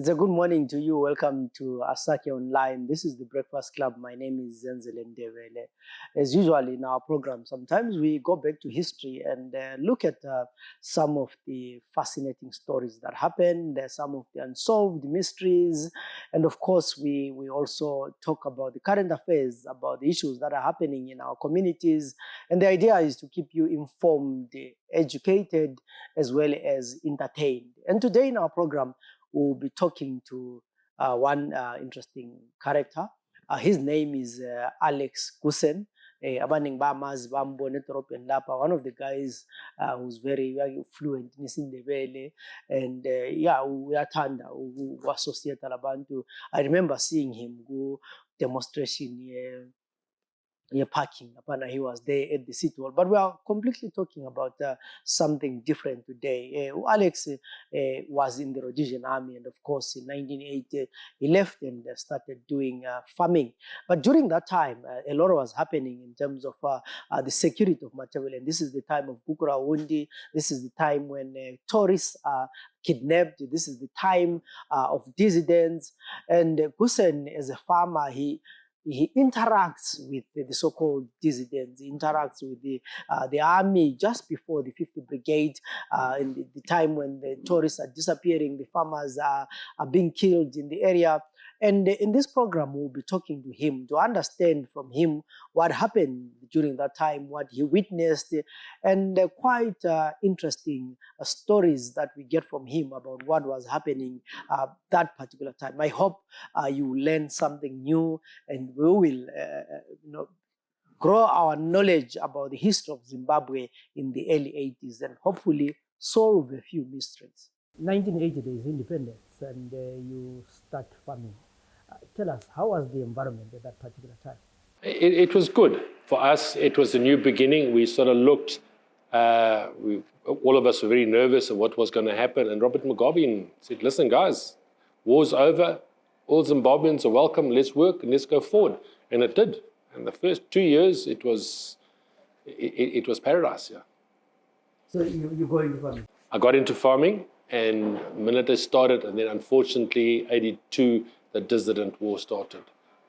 It's a good morning to you. Welcome to Asake Online. This is the Breakfast Club. My name is Zenzele Ndebele. As usual in our program, sometimes we go back to history and look at some of the fascinating stories that happened, some of the unsolved mysteries, and of course, we also talk about the current affairs, about the issues that are happening in our communities. And the idea is to keep you informed, educated, as well as entertained. And today in our program, we'll be talking to one interesting character. His name is Alex Goosen. Abaning bamazi bambona edorobheni lapha, one of the guys who's very fluent in isiNdebele, and uyathanda uku-associate labantu. I remember seeing him go demonstration parking. He was there at the city hall. But we are completely talking about something different today. Alex was in the Rhodesian Army, and of course, in 1980, he left and started doing farming. But during that time, a lot was happening in terms of the security of Matabele. And this is the time of Bukura Wundi. This is the time when tourists are kidnapped. This is the time of dissidents. And Goosen, as a farmer, he interacts with the so-called dissidents. He interacts with the army just before the 50th Brigade, in the time when the tourists are disappearing, the farmers are being killed in the area. And in this program, we'll be talking to him to understand from him what happened during that time, what he witnessed, and quite interesting stories that we get from him about what was happening that particular time. I hope you learn something new, and we will grow our knowledge about the history of Zimbabwe in the early 80s and hopefully solve a few mysteries. 1980, there is independence, and you start farming. Tell us, how was the environment at that particular time? It was good. For us, it was a new beginning. We sort of looked, all of us were very nervous of what was going to happen. And Robert Mugabe said, listen, guys, war's over. All Zimbabweans are welcome. Let's work and let's go forward. And it did. And the first 2 years, it was paradise, yeah. So you go into farming? I got into farming, and the minute I started, and then unfortunately, 82, the dissident war started.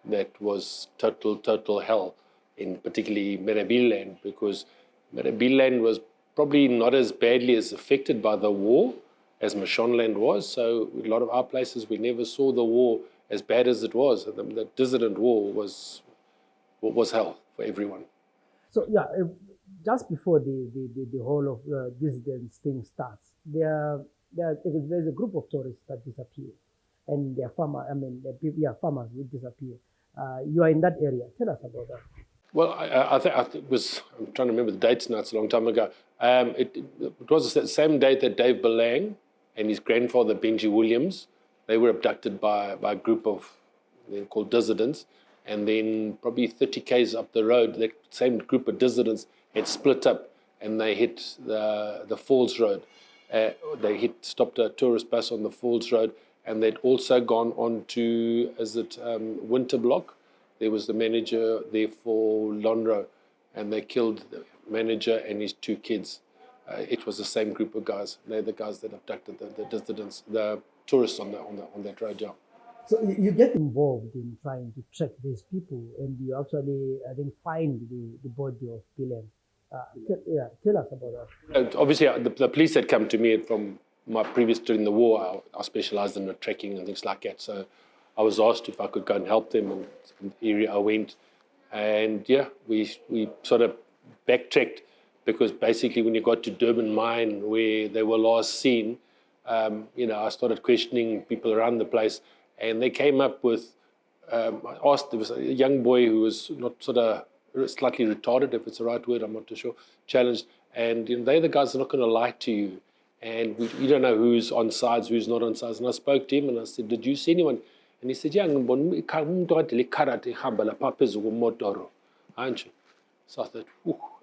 That was total hell, in particularly Merebiland, because Merebiland was probably not as badly as affected by the war as Mashonaland was. So a lot of our places, we never saw the war as bad as it was. The dissident war was hell for everyone. So just before the whole of dissidents thing starts, there's a group of tourists that disappear, and their farmers would disappear. You are in that area. Tell us about that. Well, I think it was, I'm trying to remember the dates now, it's a long time ago. It was the same date that Dave Belang and his grandfather, Benji Williams, they were abducted by a group of, they're called dissidents. And then probably 30 k's up the road, that same group of dissidents had split up, and they hit the Falls Road. Stopped a tourist bus on the Falls Road, and they'd also gone on to, Winter Block. There was the manager there for Lonro, and they killed the manager and his 2 kids. It was the same group of guys. They're the guys that abducted the dissidents, the tourists on that road, yeah. So you get involved in trying to track these people, and you actually, I think, find the body of Bilen. Tell us about that. Obviously, the police had come to me from my previous, during the war. I specialized in the tracking and things like that. So I was asked if I could go and help them, and in the area I went. And we sort of backtracked, because basically when you got to Durban Mine, where they were last seen, I started questioning people around the place. And they came up with, I asked, there was a young boy who was not sort of slightly retarded, if it's the right word, I'm not too sure, challenged. And they're the guys that are not going to lie to you. And you don't know who's on sides, who's not on sides. And I spoke to him and I said, did you see anyone? And he said, so I thought,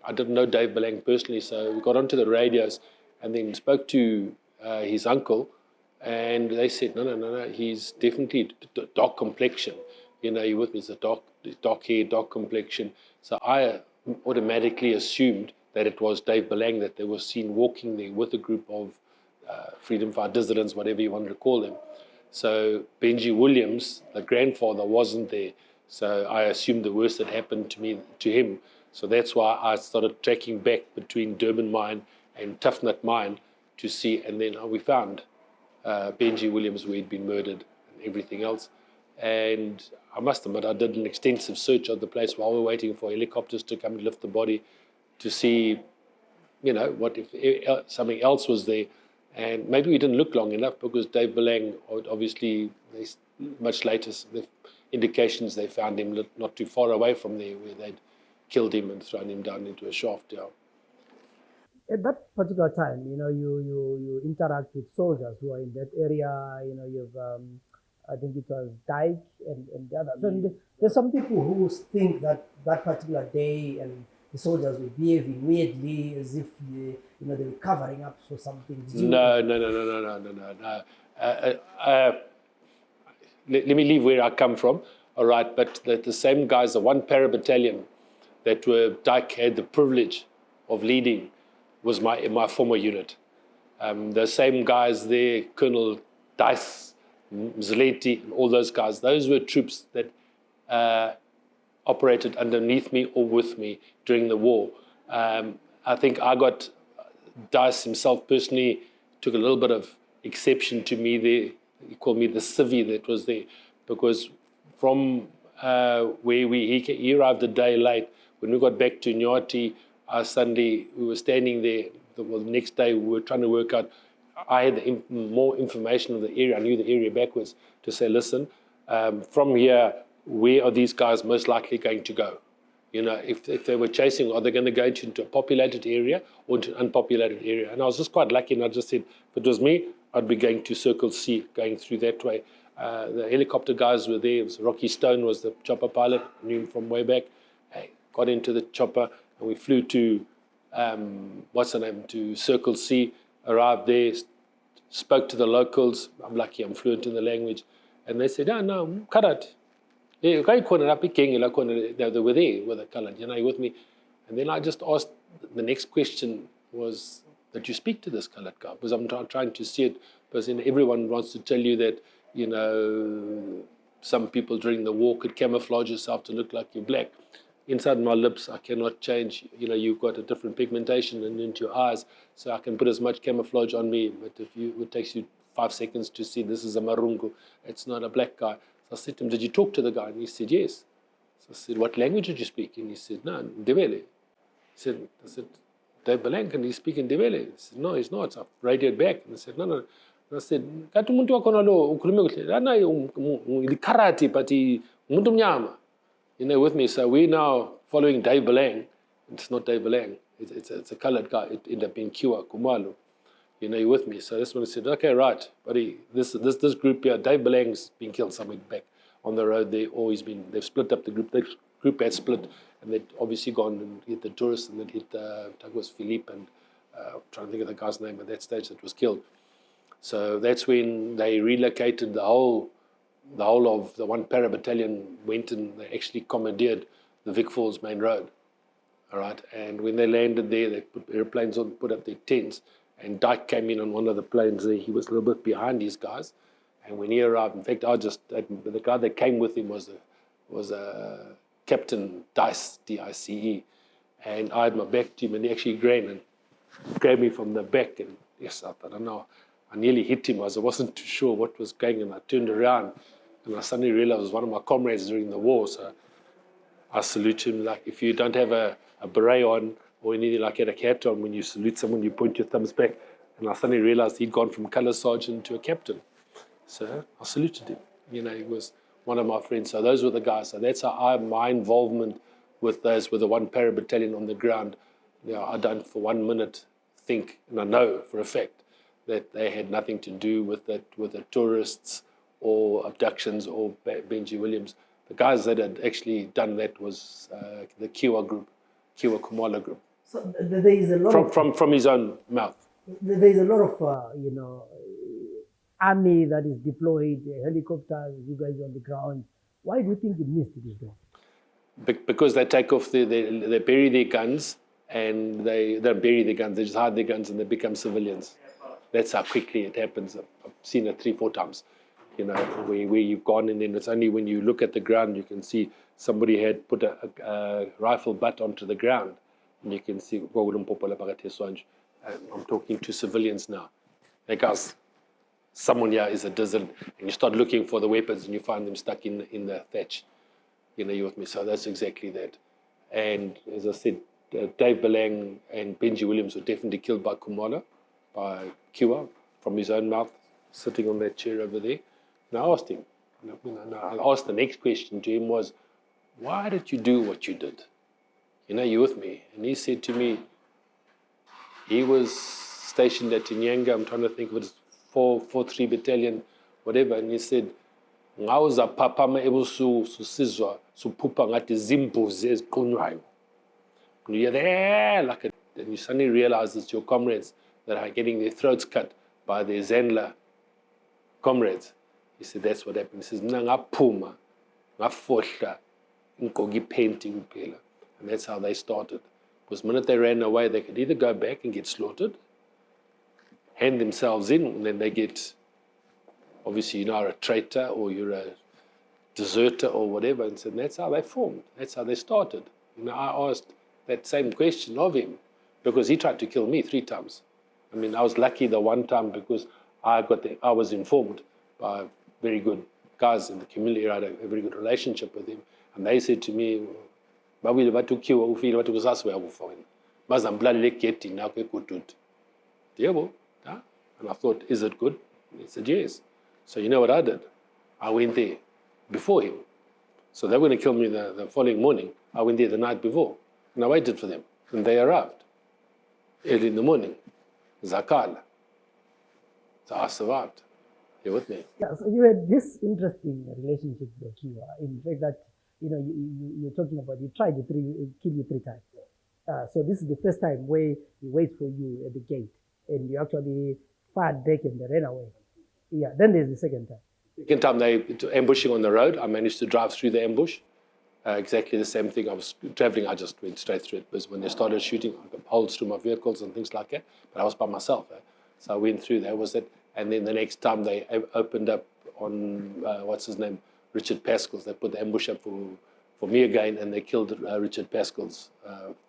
I didn't know Dave Belang personally. So we got onto the radios and then spoke to his uncle. And they said, no, he's definitely dark complexion. You're with me, it's a dark hair, dark complexion. So I automatically assumed that it was Dave Belang that they were seen walking there with a group of freedom fighter dissidents, whatever you want to call them. So Benji Williams, the grandfather, wasn't there. So I assumed the worst had happened to him. So that's why I started tracking back between Durban Mine and Tough Nut Mine to see, and then we found Benji Williams, where he'd been murdered and everything else. And I must admit, I did an extensive search of the place while we were waiting for helicopters to come and lift the body to see, what if something else was there. And maybe we didn't look long enough because Dave Belang, obviously, much later, the indications they found him not too far away from there where they'd killed him and thrown him down into a shaft. Yeah. At that particular time, you interact with soldiers who are in that area. You've I think it was Dyke and the others. And there's some people who think that that particular day and the soldiers were behaving weirdly, as if they were covering up for something. No. Let me leave where I come from. All right, but the same guys, the one para battalion that Dyke had the privilege of leading, was my former unit. The same guys there, Colonel Dice, Mzleti, and all those guys, those were troops that operated underneath me or with me during the war. I think I got Dice himself personally took a little bit of exception to me there. He called me the civvy that was there, because from where he arrived a day late. When we got back to Nyati, Sunday, we were standing there. The next day, we were trying to work out. I had more information of the area. I knew the area backwards to say, listen, from here, where are these guys most likely going to go? If they were chasing, are they going to go into a populated area or into an unpopulated area? And I was just quite lucky, and I just said, if it was me, I'd be going to Circle C, going through that way. The helicopter guys were there. It was Rocky Stone was the chopper pilot, knew him from way back. I got into the chopper, and we flew to, to Circle C, arrived there, spoke to the locals. I'm lucky, I'm fluent in the language. And they said, no, Karat. They were there with the colored, you with me. And then I just asked, the next question was, that you speak to this colored guy? Because I'm trying to see it, because everyone wants to tell you that, some people during the war could camouflage yourself to look like you're black. Inside my lips, I cannot change. You've got a different pigmentation and into your eyes, so I can put as much camouflage on me. But it takes you 5 seconds to see this is a Marungu. It's not a black guy. So I said to him, did you talk to the guy? And he said, yes. So I said, what language did you speak? And he said, no, Ndebele. I said, Dave Belang, can he speak in Ndebele? He said, no, he's not. So I radioed back. And I said, no. And I said, kati umuntu wakhona lo ukhulume kuhle. Anaye likarati pati umuntu mnyama. With me. So we're now following Dave Belang. It's not Dave Belang. It's a colored guy. It ended up being Kiwa Kumalo. You're with me. So that's when I said, okay, right, buddy. This group here, Dave Belang's been killed somewhere back on the road. They've split up the group. The group had split, and they'd obviously gone and hit the tourists, and they'd hit Tagos Philippe, and I'm trying to think of the guy's name at that stage that was killed. So that's when they relocated the whole of the one para battalion went, and they actually commandeered the Vic Falls main road. All right, and when they landed there, they put airplanes on, put up their tents, and Dyke came in on one of the planes there. He was a little bit behind these guys, and when he arrived, in fact, the guy that came with him was Captain Dice, D-I-C-E, and I had my back to him, and he actually grabbed me from the back, and yes, I don't know. I nearly hit him. I wasn't too sure what was going on. I turned around, and I suddenly realized it was one of my comrades during the war. So I salute him. Like, if you don't have a beret on or anything like that, a hat on, when you salute someone, you point your thumbs back. And I suddenly realized he'd gone from color sergeant to a captain. So I saluted him. He was one of my friends. So those were the guys. So that's how my involvement with the one para battalion on the ground. I don't for 1 minute think, and I know for a fact, that they had nothing to do with the tourists or abductions or Benji Williams. The guys that had actually done that was the Kiwa group, Kiwa Kumalo group. So there is a lot from his own mouth. There is a lot of army that is deployed, helicopters, you guys on the ground. Why do you think you missed this though? Because they take off, they bury their guns, and they don't bury their guns. They just hide their guns and they become civilians. That's how quickly it happens. I've seen it 3-4 times. where you've gone, and then it's only when you look at the ground you can see somebody had put a rifle butt onto the ground, and you can see. I'm talking to civilians now. Hey guys, someone here is a dizzard, and you start looking for the weapons, and you find them stuck in the thatch. You with me? So that's exactly that. And as I said, Dave Belang and Benji Williams were definitely killed by Kumalo, by Kiwa, from his own mouth, sitting on that chair over there. And I asked him, I asked the next question to him was, why did you do what you did? You with me? And he said to me, he was stationed at Inyanga, I'm trying to think of it, 443 Battalion, whatever, and he said, ngawuza phaphama ebusuku susizwa suphupha ngathi zimbuzi eziqunywayo. And you're there, and you suddenly realize it's your comrades that are getting their throats cut by their Zenzele comrades. He said, that's what happened. He says, mina ngaphuma, ngafohla, inkogi painting kuphela. And that's how they started. Because the minute they ran away, they could either go back and get slaughtered, hand themselves in, and then they get, obviously you're a traitor or you're a deserter or whatever. And so that's how they formed. That's how they started. I asked that same question of him because he tried to kill me 3 times. I mean, I was lucky the one time because I was informed by very good guys in the community. I had a very good relationship with him. And they said to me, and I thought, is it good? He said, yes. So you know what I did? I went there before him. So they were going to kill me the following morning. I went there the night before. And I waited for them. And they arrived early in the morning. Zakal. So I survived. You with me? Yeah, so you had this interesting relationship with Kiwa. In fact, that you're talking about, he tried to kill you 3 times. So this is the first time where he waits for you at the gate, and you actually fired back and they ran away. Yeah. Then there's the second time. Second time they ambushing on the road. I managed to drive through the ambush. Exactly the same thing. I was traveling. I just went straight through it. Because when they started shooting, I got holes through my vehicles and things like that. But I was by myself. So I went through. That was it. And then the next time they opened up on what's his name, Richard Pascal's. They put the ambush up for me again, and they killed Richard Pascal's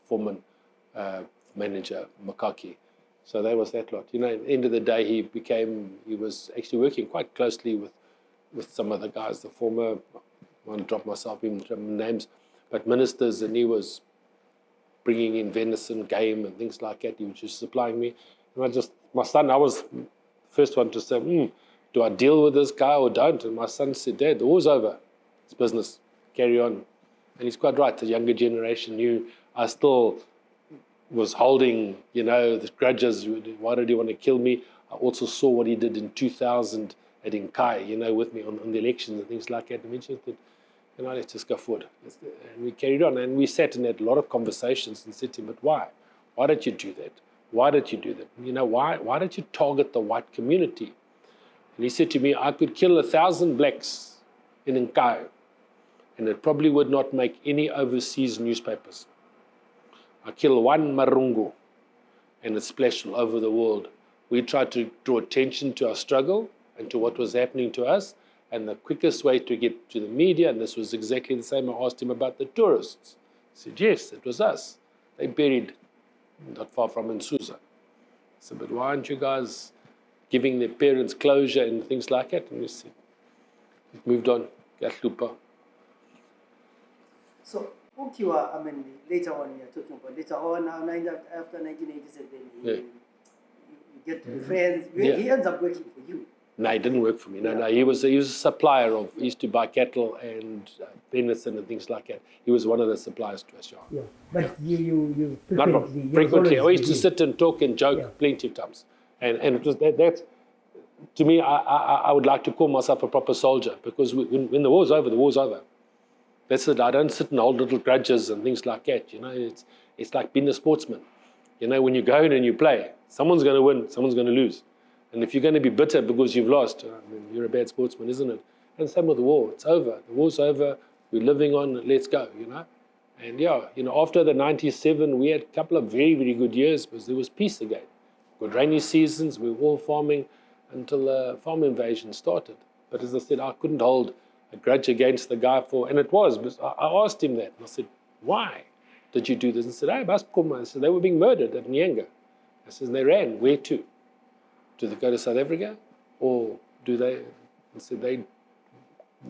foreman, manager, Makaki. So that was that lot. At the end of the day, he was actually working quite closely with some of the guys, the former, I want to drop myself in names, but ministers, and he was bringing in venison, game, and things like that. He was just supplying me. And my son, I was the first one to say, do I deal with this guy or don't? And my son said, Dad, the war's over. It's business. Carry on. And he's quite right. The younger generation knew I still was holding, the grudges. Why did he want to kill me? I also saw what he did in 2000 at Inkai, with me on the elections and things like that. And mentioned that, let's just go forward. And we carried on. And we sat and had a lot of conversations and said to him, but why? Why did you do that? Why did you do that? Why did you target the white community? And he said to me, I could kill 1,000 blacks in Inkai, and it probably would not make any overseas newspapers. I kill one Marungu, and it splashed all over the world. We tried to draw attention to our struggle and to what was happening to us, and the quickest way to get to the media, and this was exactly the same, I asked him about the tourists. He said, yes, it was us. They buried not far from Nsusa. I said, but why aren't you guys giving their parents closure and things like that? And we said, it moved on. So, Ukiwa, later on, you're talking about later on, after 1987, you get to be friends. He ends up working for you. No, he didn't work for me. No, he was a supplier of. He used to buy cattle and venison and things like that. He was one of the suppliers to us. Yeah, but you frequently. I used to sit and talk and joke plenty of times, and it was that. To me, I would like to call myself a proper soldier because when the war's over, the war's over. That's it. I don't sit and hold little grudges and things like that. It's like being a sportsman. When you go in and you play, someone's going to win, someone's going to lose. And if you're going to be bitter because you've lost, you're a bad sportsman, isn't it? And same with the war. It's over. The war's over. We're living on. Let's go, And after the 97, we had a couple of very, very good years because there was peace again. Good rainy seasons. We were all farming until the farm invasion started. But as I said, I couldn't hold a grudge against the guy for, and it was, but I asked him that. And I said, why did you do this? And he said, hey, Baskoma. I said, they were being murdered at Nyenga. I said, they ran. Where to? Do they go to South Africa? Or do they? I said, they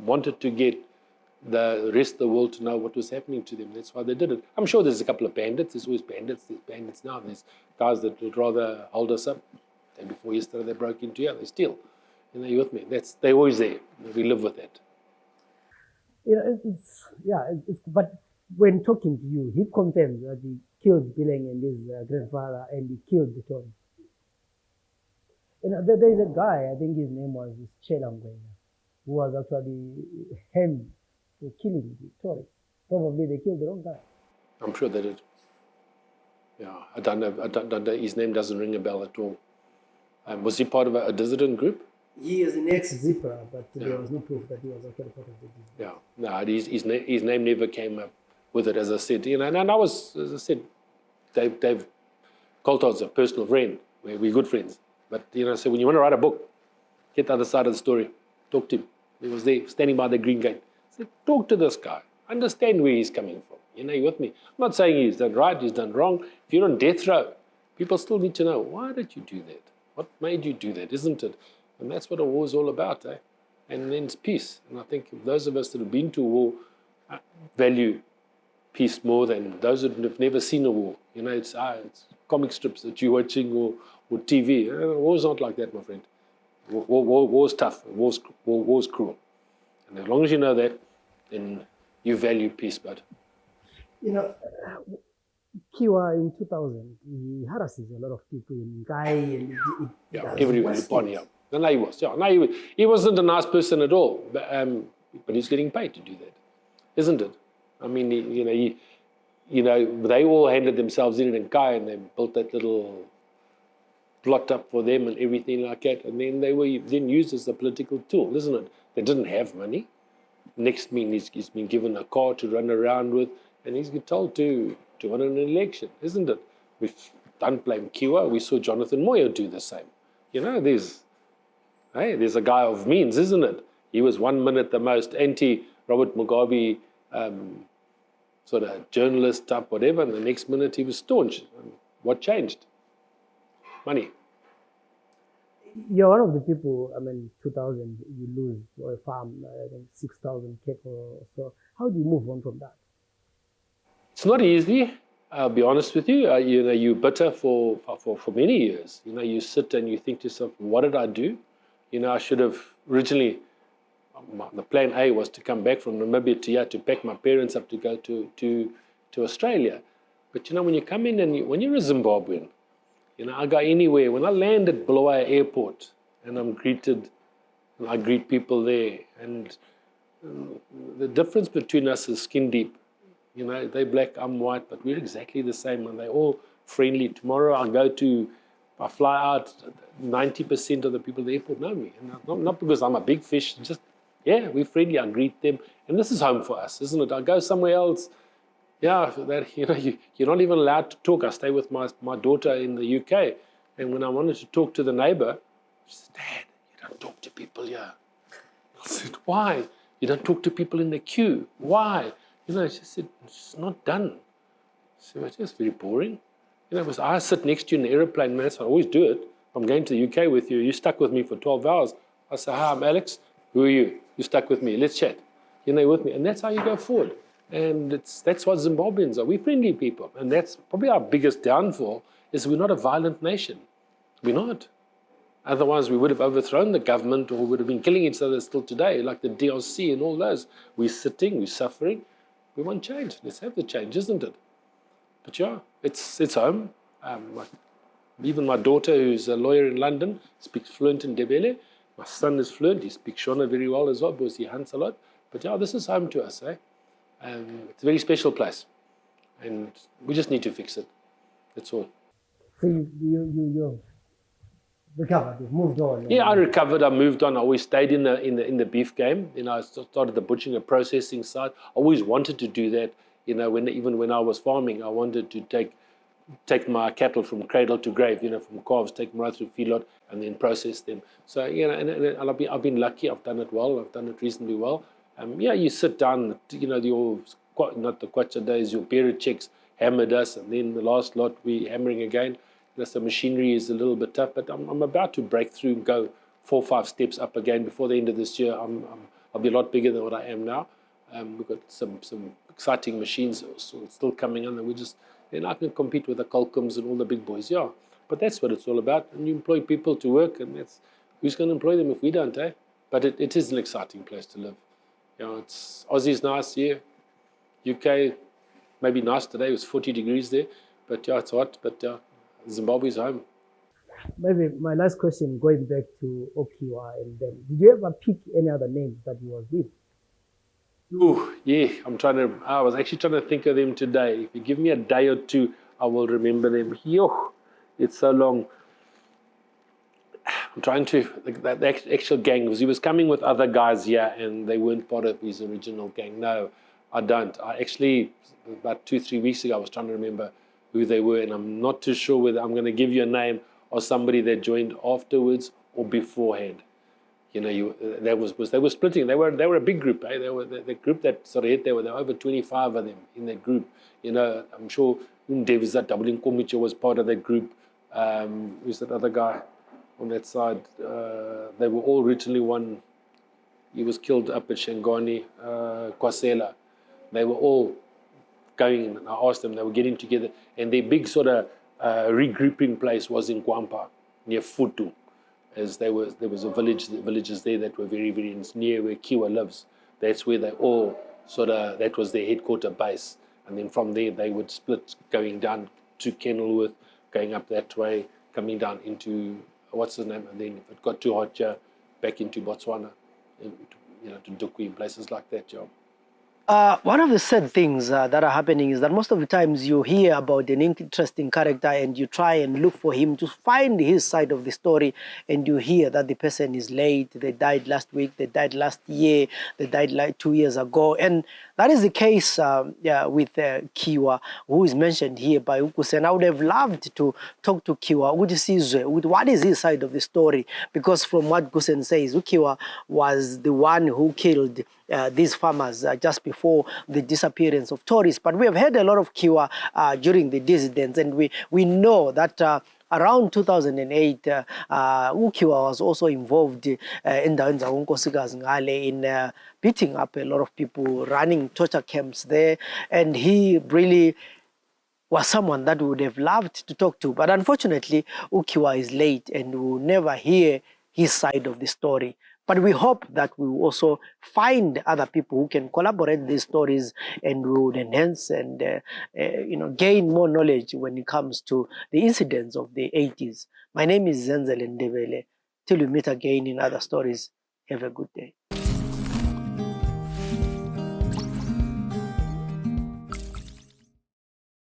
wanted to get the rest of the world to know what was happening to them. That's why they did it. I'm sure there's a couple of bandits. There's always bandits. There's bandits now. There's guys that would rather hold us up. The day before yesterday, they broke into here. They steal. You know, you with me? They're always there. We live with that. You know, but when talking to you, he confirmed that he killed Bileng and his grandfather, and he killed the Tory. You know, there's a guy, I think his name was Chelangwenya, who was actually hanged for killing the Tory. Probably they killed the wrong guy. I'm sure they did. Yeah, I don't know. His name doesn't ring a bell at all. Was he part of a dissident group? He is an ex-Zipper, but there was no proof that he was actually part of the dissident. Yeah, no, his name never came up with it, as I said. You know, and I was, as I said, Dave Coulthard's a personal friend. We're good friends. But, you know, so when you want to write a book, get the other side of the story. Talk to him. He was there, standing by the green gate. I said, talk to this guy. Understand where he's coming from. You know, you with me? I'm not saying he's done right, he's done wrong. If you're on death row, people still need to know, why did you do that? What made you do that, isn't it? And that's what a war is all about, eh? And then it's peace. And I think those of us that have been to war value peace more than those that have never seen a war. You know, it's comic strips that you're watching or TV. War's not like that, my friend. War's tough. War's cruel. And as long as you know that, then you value peace, bud. You know, Kiwa in 2000, he harasses a lot of people in Kai and everywhere. No, he was. Yeah, no, he wasn't a nice person at all. But he's getting paid to do that, isn't it? I mean, they all handed themselves in Kai, and they built that little plot up for them and everything like that. And then they were then used as a political tool, isn't it? They didn't have money. Next mean he's been given a car to run around with, and he's told to win an election, isn't it? We don't blame Kiwa. We saw Jonathan Moyo do the same. You know, there's a guy of means, isn't it? He was 1 minute the most anti-Robert Mugabe sort of journalist type, whatever, and the next minute he was staunch. What changed? Money. You're one of the people, 2000, you lose for a farm, 6,000 cattle or so. How do you move on from that? It's not easy. I'll be honest with you. You're bitter for many years. You know, you sit and you think to yourself, what did I do? You know, I should have originally, the plan A was to come back from Namibia to here to pack my parents up to go to Australia. But, you know, when you come in and when you're a Zimbabwean, you know, I go anywhere. When I land at Bulawayo Airport and I'm greeted, and I greet people there, and the difference between us is skin deep. You know, they're black, I'm white, but we're exactly the same, and they're all friendly. Tomorrow I fly out, 90% of the people at the airport know me. And not because I'm a big fish, just, we're friendly, I greet them. And this is home for us, isn't it? I go somewhere else, you're not even allowed to talk. I stay with my daughter in the UK, and when I wanted to talk to the neighbor, she said, Dad, you don't talk to people here. I said, why? You don't talk to people in the queue. Why? You know, she said, it's not done. So it's just very boring. You know, because I sit next to you in the aeroplane, man, so I always do it. I'm going to the UK with you. You stuck with me for 12 hours. I say, hi, I'm Alex. Who are you? You stuck with me. Let's chat. You know, with me. And that's how you go forward. And that's what Zimbabweans are. We're friendly people. And that's probably our biggest downfall, is we're not a violent nation. We're not. Otherwise, we would have overthrown the government, or would have been killing each other still today, like the DRC and all those. We're sitting, we're suffering. We want change. Let's have the change, isn't it? But it's home. Even my daughter, who's a lawyer in London, speaks fluent in Ndebele. My son is fluent. He speaks Shona very well as well, because he hunts a lot. But this is home to us, eh? It's a very special place. And we just need to fix it. That's all. So you've recovered, you've moved on. Yeah, I recovered, I moved on. I always stayed in the beef game. You know, I started the butchering and processing side. I always wanted to do that. You know, even when I was farming, I wanted to take take my cattle from cradle to grave, from calves, take them right through feedlot, and then process them. So, and I've been lucky. I've done it well. I've done it reasonably well. You sit down, your, not the kwacha days, your bearer checks hammered us, and then the last lot we hammering again. So machinery is a little bit tough, but I'm about to break through and go 4 or 5 steps up again before the end of this year. I'll be a lot bigger than what I am now. We've got some exciting machines still coming in, and then I can compete with the Colcoms and all the big boys. Yeah, but that's what it's all about. And you employ people to work, and who's going to employ them if we don't, eh? But it is an exciting place to live. It's Aussie's nice, yeah. UK, maybe nice today. It was 40 degrees there, but yeah, it's hot. But Zimbabwe's home. Maybe my last question, going back to Okiwa and them. Did you ever pick any other names that you was with? Ooh, yeah, I was actually trying to think of them today. If you give me a day or two, I will remember them. Yo, it's so long. I'm trying to, the actual gang, because he was coming with other guys here and they weren't part of his original gang. No, I don't. I actually, about 2-3 weeks ago, I was trying to remember who they were, and I'm not too sure whether I'm going to give you a name or somebody that joined afterwards or beforehand. They were splitting. They were a big group. They were the group that sort of hit. There were over 25 of them in that group. I'm sure Ndebele Ndebele was part of that group. Who's that other guy on that side? They were all originally one. He was killed up at Shangani, Kwasela. They were all going. And I asked them. They were getting together, and their big sort of regrouping place was in Kwampa, near Futu. As there was a villages there that were very, very near where Kiwa lives. That's where they all that was their headquarter base. And then from there, they would split, going down to Kenilworth, going up that way, coming down into, what's his name? And then if it got too hot, back into Botswana, to Dukwi, places like that, One of the sad things that are happening is that most of the times you hear about an interesting character and you try and look for him to find his side of the story, and you hear that the person is late, they died last week, they died last year, they died like 2 years ago. And that is the case with Kiwa, who is mentioned here by Ukusen. I would have loved to talk to Kiwa. What is his side of the story? Because from what Gusen says, Ukiwa was the one who killed these farmers just before the disappearance of tourists. But we have heard a lot of Kiwa during the dissidents, and we know that around 2008, Ukiwa was also involved in beating up a lot of people, running torture camps there, and he really was someone that we would have loved to talk to. But unfortunately, Ukiwa is late and we will never hear his side of the story. But we hope that we will also find other people who can collaborate these stories, and we would enhance and gain more knowledge when it comes to the incidents of the 80s. My name is Zenzele Ndebele. Till we meet again in other stories, have a good day.